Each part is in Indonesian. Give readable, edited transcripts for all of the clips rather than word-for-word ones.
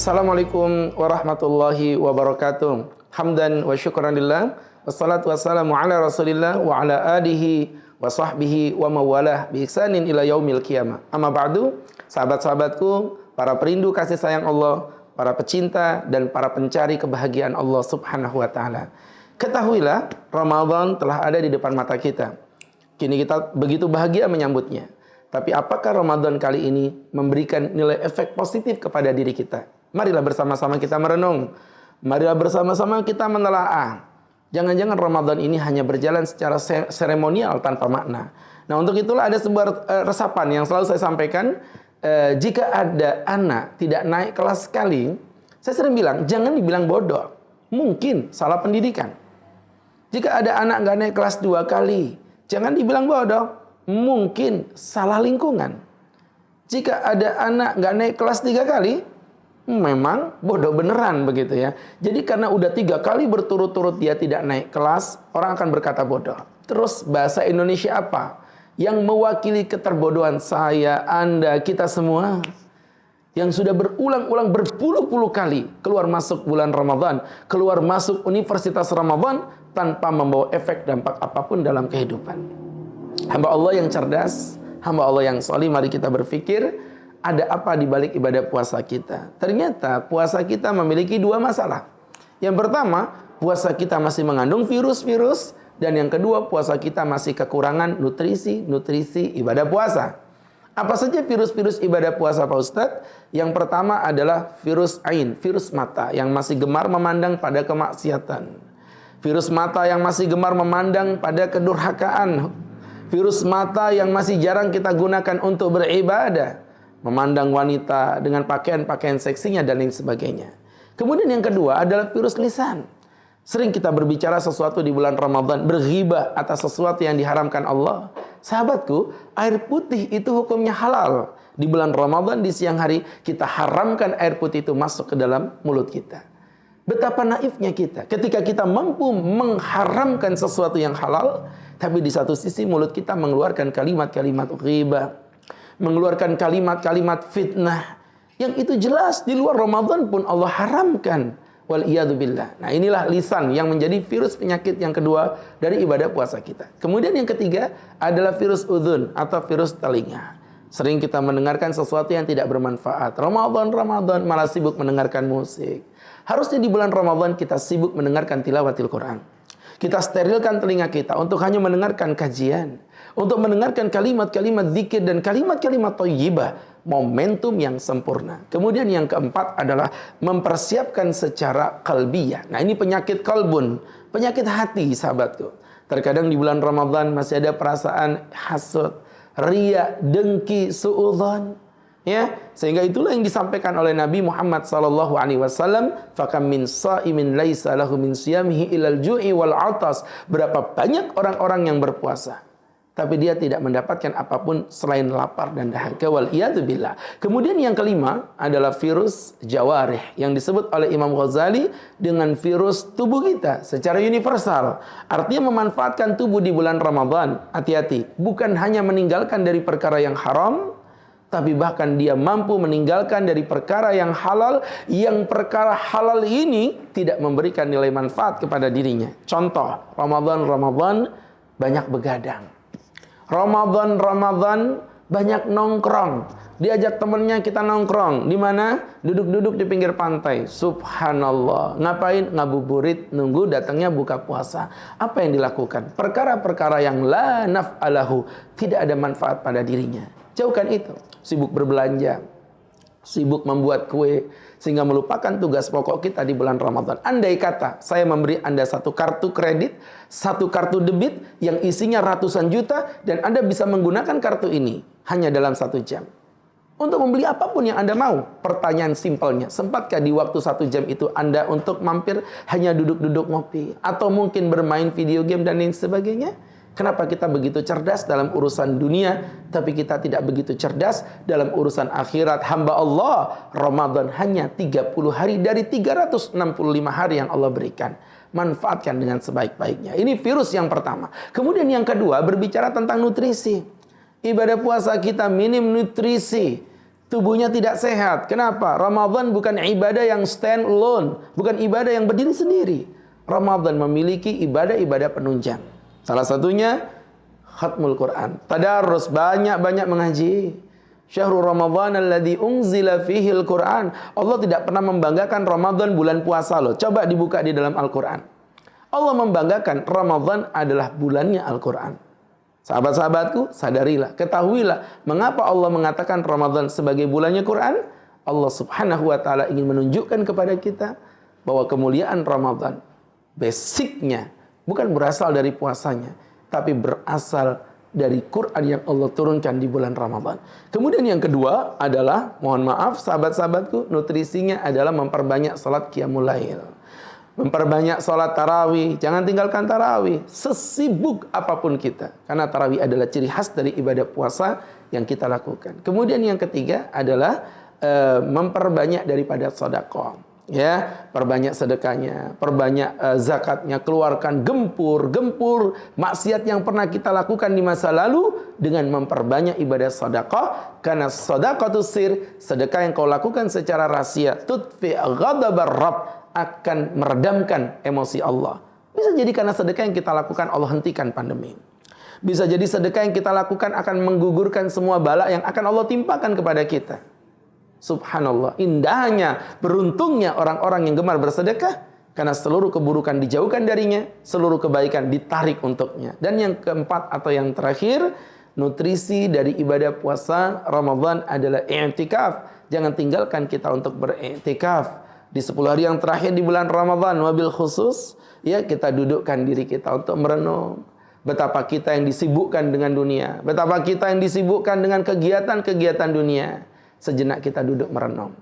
Assalamualaikum warahmatullahi wabarakatuh. Hamdan wa syukran lillah. Wassalatu wassalamu ala rasulillah wa ala alihi wa sahbihi wa mawalah bi ihsanin ila yaumil qiyamah. Amma ba'du, sahabat-sahabatku, para perindu kasih sayang Allah, para pecinta dan para pencari kebahagiaan Allah Subhanahu wa taala. Ketahuilah, Ramadan telah ada di depan mata kita. Kini kita begitu bahagia menyambutnya. Tapi apakah Ramadan kali ini memberikan nilai efek positif kepada diri kita? Marilah bersama-sama kita merenung. Marilah bersama-sama kita menelaah. Jangan-jangan Ramadan ini hanya berjalan secara seremonial tanpa makna. Nah, untuk itulah ada sebuah resapan yang selalu saya sampaikan. Jika ada anak tidak naik kelas sekali, saya sering bilang, jangan dibilang bodoh. Mungkin salah pendidikan. Jika ada anak nggak naik kelas 2 kali, jangan dibilang bodoh. Mungkin salah lingkungan. Jika ada anak nggak naik kelas 3 kali, memang bodoh beneran begitu ya. Jadi karena udah 3 kali berturut-turut dia tidak naik kelas, orang akan berkata bodoh. Terus bahasa Indonesia apa yang mewakili keterbodohan saya, Anda, kita semua? Yang sudah berulang-ulang berpuluh-puluh kali keluar masuk bulan Ramadan, keluar masuk Universitas Ramadan tanpa membawa efek dampak apapun dalam kehidupan. Hamba Allah yang cerdas, hamba Allah yang salih, mari kita berpikir, ada apa di balik ibadah puasa kita? Ternyata puasa kita memiliki 2 masalah. Yang pertama, puasa kita masih mengandung virus-virus, dan yang kedua, puasa kita masih kekurangan nutrisi ibadah puasa. Apa saja virus-virus ibadah puasa Pak Ustadz? Yang pertama adalah virus ain, virus mata yang masih gemar memandang pada kemaksiatan. Virus mata yang masih gemar memandang pada kedurhakaan. Virus mata yang masih jarang kita gunakan untuk beribadah. Memandang wanita dengan pakaian-pakaian seksinya dan lain sebagainya. Kemudian yang kedua adalah virus lisan. Sering kita berbicara sesuatu di bulan Ramadan, berghibah atas sesuatu yang diharamkan Allah. Sahabatku, air putih itu hukumnya halal. Di bulan Ramadan di siang hari kita haramkan air putih itu masuk ke dalam mulut kita. Betapa naifnya kita ketika kita mampu mengharamkan sesuatu yang halal, tapi di satu sisi mulut kita mengeluarkan kalimat-kalimat ghibah, mengeluarkan kalimat-kalimat fitnah yang itu jelas di luar Ramadan pun Allah haramkan. Wal iyadu billah. Nah, inilah lisan yang menjadi virus penyakit yang kedua dari ibadah puasa kita. Kemudian yang ketiga adalah virus udhun atau virus telinga. Sering kita mendengarkan sesuatu yang tidak bermanfaat. Ramadan malah sibuk mendengarkan musik. Harusnya di bulan Ramadan kita sibuk mendengarkan tilawatil Quran. Kita sterilkan telinga kita untuk hanya mendengarkan kajian, untuk mendengarkan kalimat-kalimat zikir dan kalimat-kalimat thayyibah, momentum yang sempurna. Kemudian yang keempat adalah mempersiapkan secara qalbiyah. Nah, ini penyakit kalbun, penyakit hati sahabatku. Terkadang di bulan Ramadan masih ada perasaan hasud, riya, dengki, suudzon. Ya, sehingga itulah yang disampaikan oleh Nabi Muhammad sallallahu alaihi wasallam, "Fakam min shaimin laisa lahu min siyamihi ilal ju'i wal 'atas." Berapa banyak orang-orang yang berpuasa, tapi dia tidak mendapatkan apapun selain lapar dan dahaga, wal iyadu billah. Kemudian yang kelima adalah virus jawarih yang disebut oleh Imam Ghazali dengan virus tubuh kita secara universal. Artinya memanfaatkan tubuh di bulan Ramadan. Hati-hati, bukan hanya meninggalkan dari perkara yang haram, tapi bahkan dia mampu meninggalkan dari perkara yang halal, yang perkara halal ini tidak memberikan nilai manfaat kepada dirinya. Contoh, Ramadan banyak begadang. Ramadan banyak nongkrong. Diajak temennya kita nongkrong. Di mana? Duduk-duduk di pinggir pantai. Subhanallah. Ngapain? Ngabuburit, nunggu datangnya buka puasa. Apa yang dilakukan? Perkara-perkara yang la naf'alahu, tidak ada manfaat pada dirinya. Jauhkan itu. Sibuk berbelanja, sibuk membuat kue, sehingga melupakan tugas pokok kita di bulan Ramadan. Andai kata saya memberi Anda satu kartu kredit, satu kartu debit yang isinya ratusan juta, dan Anda bisa menggunakan kartu ini hanya dalam 1 jam untuk membeli apapun yang Anda mau. Pertanyaan simpelnya, sempatkah di waktu 1 jam itu Anda untuk mampir hanya duduk-duduk ngopi, atau mungkin bermain video game dan lain sebagainya? Kenapa kita begitu cerdas dalam urusan dunia, tapi kita tidak begitu cerdas dalam urusan akhirat? Hamba Allah, Ramadan hanya 30 hari dari 365 hari yang Allah berikan. Manfaatkan dengan sebaik-baiknya. Ini virus yang pertama. Kemudian yang kedua, berbicara tentang nutrisi. Ibadah puasa kita minim nutrisi. Tubuhnya tidak sehat. Kenapa? Ramadan bukan ibadah yang stand alone, bukan ibadah yang berdiri sendiri. Ramadan memiliki ibadah-ibadah penunjang. Salah satunya khatmul Quran. Tadarrus, banyak-banyak mengaji. Syahrul Ramadan alladzi unzila fihil Quran. Allah tidak pernah membanggakan Ramadan bulan puasa loh. Coba dibuka di dalam Al-Quran. Allah membanggakan Ramadan adalah bulannya Al-Quran. Sahabat-sahabatku, sadarilah, ketahuilah mengapa Allah mengatakan Ramadan sebagai bulannya Quran. Allah Subhanahu wa taala ingin menunjukkan kepada kita bahwa kemuliaan Ramadan basicnya bukan berasal dari puasanya, tapi berasal dari Quran yang Allah turunkan di bulan Ramadan. Kemudian yang kedua adalah, mohon maaf sahabat-sahabatku, nutrisinya adalah memperbanyak salat qiyamul lail. Memperbanyak salat tarawih. Jangan tinggalkan tarawih. Sesibuk apapun kita. Karena tarawih adalah ciri khas dari ibadah puasa yang kita lakukan. Kemudian yang ketiga adalah memperbanyak daripada sedekah. Ya, perbanyak sedekahnya, perbanyak zakatnya, keluarkan gempur maksiat yang pernah kita lakukan di masa lalu dengan memperbanyak ibadah sedekah. Karena sedekah sir, sedekah yang kau lakukan secara rahasia, tudfi ghadabar Rabb, akan meredamkan emosi Allah. Bisa jadi karena sedekah yang kita lakukan Allah hentikan pandemi. Bisa jadi sedekah yang kita lakukan akan menggugurkan semua bala yang akan Allah timpakan kepada kita. Subhanallah, indahnya, beruntungnya orang-orang yang gemar bersedekah, karena seluruh keburukan dijauhkan darinya, seluruh kebaikan ditarik untuknya. Dan yang keempat atau yang terakhir, nutrisi dari ibadah puasa Ramadan adalah i'tikaf. Jangan tinggalkan kita untuk beriktikaf. Di 10 hari yang terakhir di bulan Ramadan, wabil khusus, ya kita dudukkan diri kita untuk merenung. Betapa kita yang disibukkan dengan dunia. Betapa kita yang disibukkan dengan kegiatan-kegiatan dunia. Sejenak kita duduk merenung.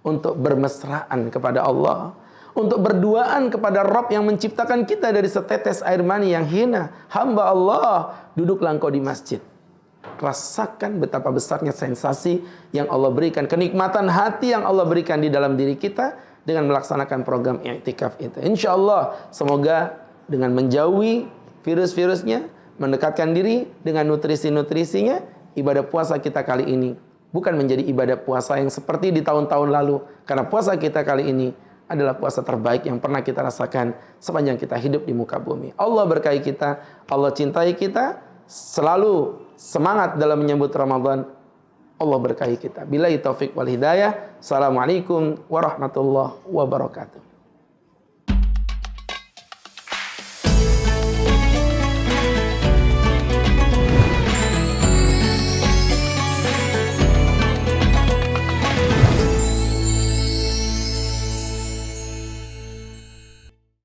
Untuk bermesraan kepada Allah. Untuk berduaan kepada Rabb yang menciptakan kita dari setetes air mani yang hina. Hamba Allah, duduklah engkau di masjid. Rasakan betapa besarnya sensasi yang Allah berikan. Kenikmatan hati yang Allah berikan di dalam diri kita dengan melaksanakan program i'tikaf itu. Insya Allah, semoga dengan menjauhi virus-virusnya, mendekatkan diri dengan nutrisi-nutrisinya, ibadah puasa kita kali ini bukan menjadi ibadah puasa yang seperti di tahun-tahun lalu. Karena puasa kita kali ini adalah puasa terbaik yang pernah kita rasakan sepanjang kita hidup di muka bumi. Allah berkahi kita, Allah cintai kita, selalu semangat dalam menyambut Ramadan. Allah berkahi kita. Billahi taufik wal hidayah. Assalamualaikum warahmatullahi wabarakatuh.